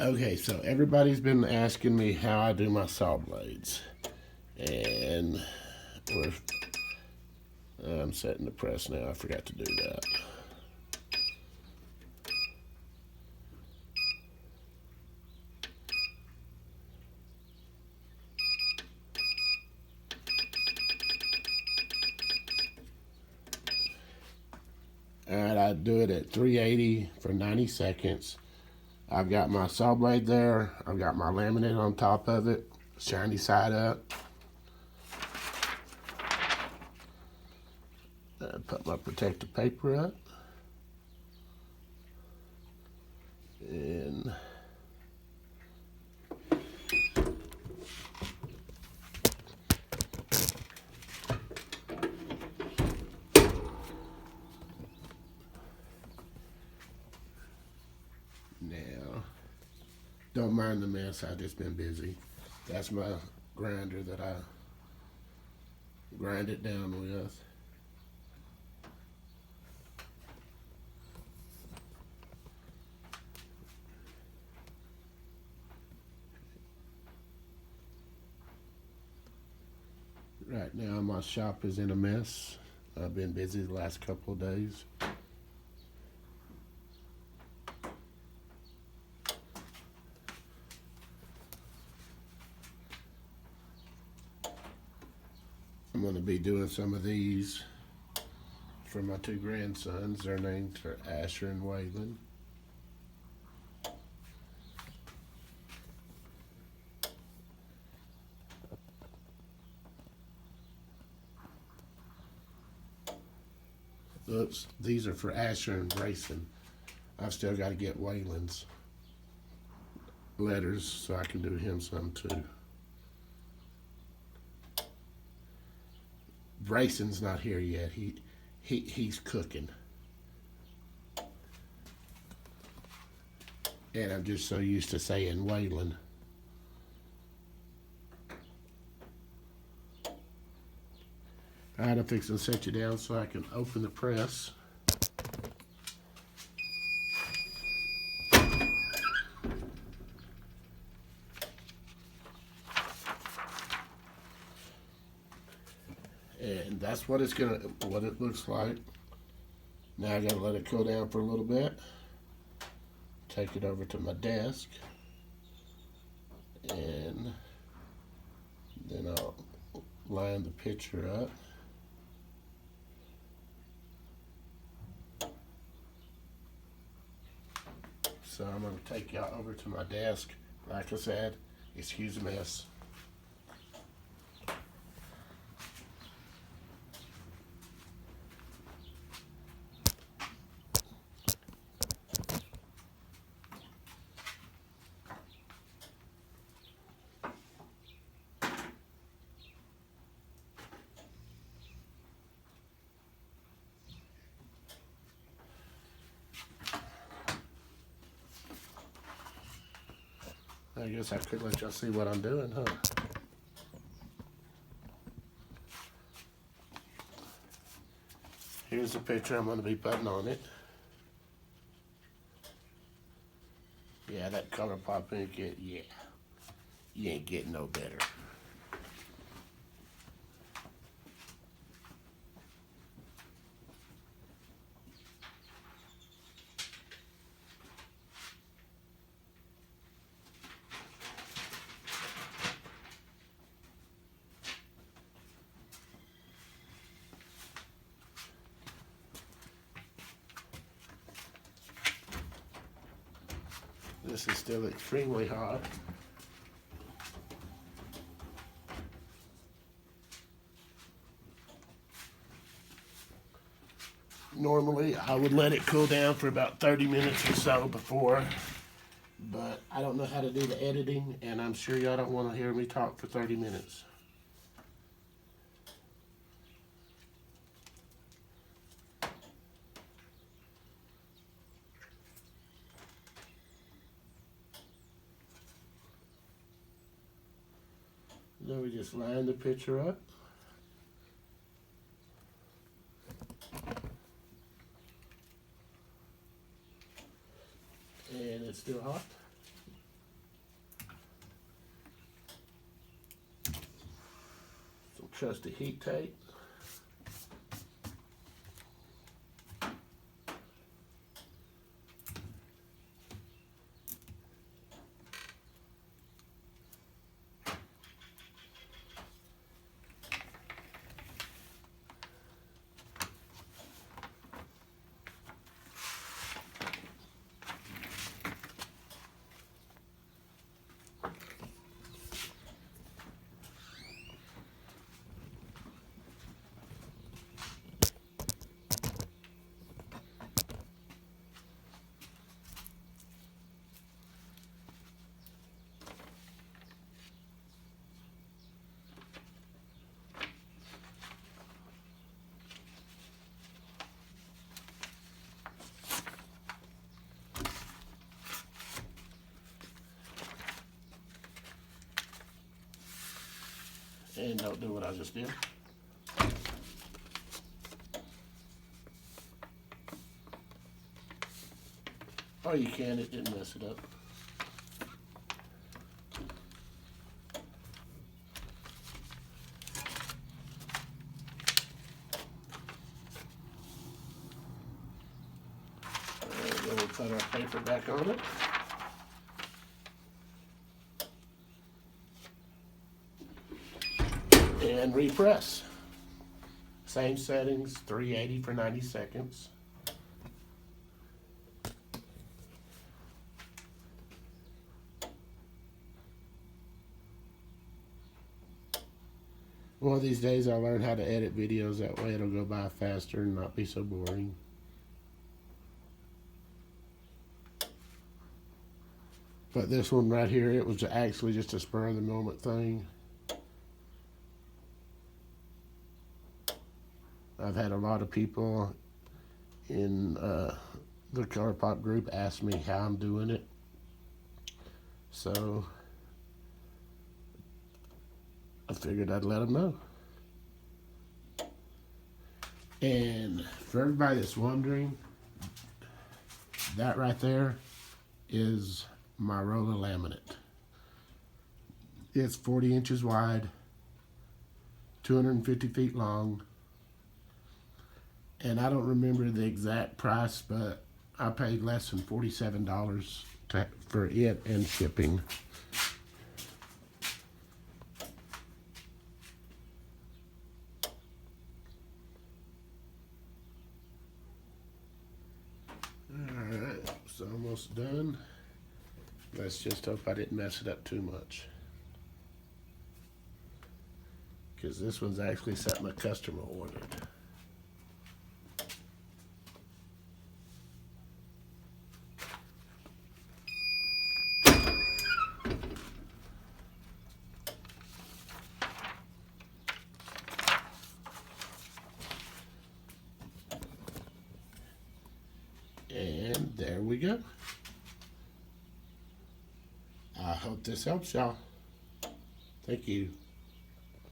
Okay, so everybody's been asking me how I do my saw blades, and I'm setting the press now. I forgot to do that. Alright, I do it at 380 for 90 seconds. I've got my saw blade there. I've got my laminate on top of it, shiny side up. Put my protective paper up. And now, don't mind the mess, I've just been busy. That's my grinder that I grind it down with. Right now my shop is in a mess. I've been busy the last couple of days. I'm going to be doing some of these for my two grandsons. Their names are Asher and Waylon. Oops, these are for Asher and Grayson. I've still got to get Waylon's letters so I can do him some too. Brayson's not here yet. He's cooking. And I'm just so used to saying Waylon. Alright, I'm fixing to set you down so I can open the press. And that's what it looks like. Now I gotta let it cool down for a little bit. Take it over to my desk. And then I'll line the picture up. So I'm going to take y'all over to my desk. Like I said, excuse the mess. I guess I could let y'all see what I'm doing, huh? Here's the picture I'm going to be putting on it. Yeah, that color pop ink, yeah. You ain't getting no better. This is still extremely hot. Normally, I would let it cool down for about 30 minutes or so before, but I don't know how to do the editing, and I'm sure y'all don't want to hear me talk for 30 minutes. Then we just line the picture up. And it's still hot. trusty heat tape. And don't do what I just did. Or you can, it didn't mess it up. Then we'll put our paper back on it. And repress. Same settings, 380 for 90 seconds. One of these days I'll learn how to edit videos, that way it'll go by faster and not be so boring. But this one right here, it was actually just a spur of the moment thing. I've had a lot of people in the Color Pop group ask me how I'm doing it. So I figured I'd let them know. And for everybody that's wondering, that right there is my roll of laminate. It's 40 inches wide, 250 feet long. And I don't remember the exact price, but I paid less than $47 for it and shipping. Alright, it's almost done. Let's just hope I didn't mess it up too much. Because this one's actually something a customer ordered. And there we go. I hope this helps y'all. Thank you.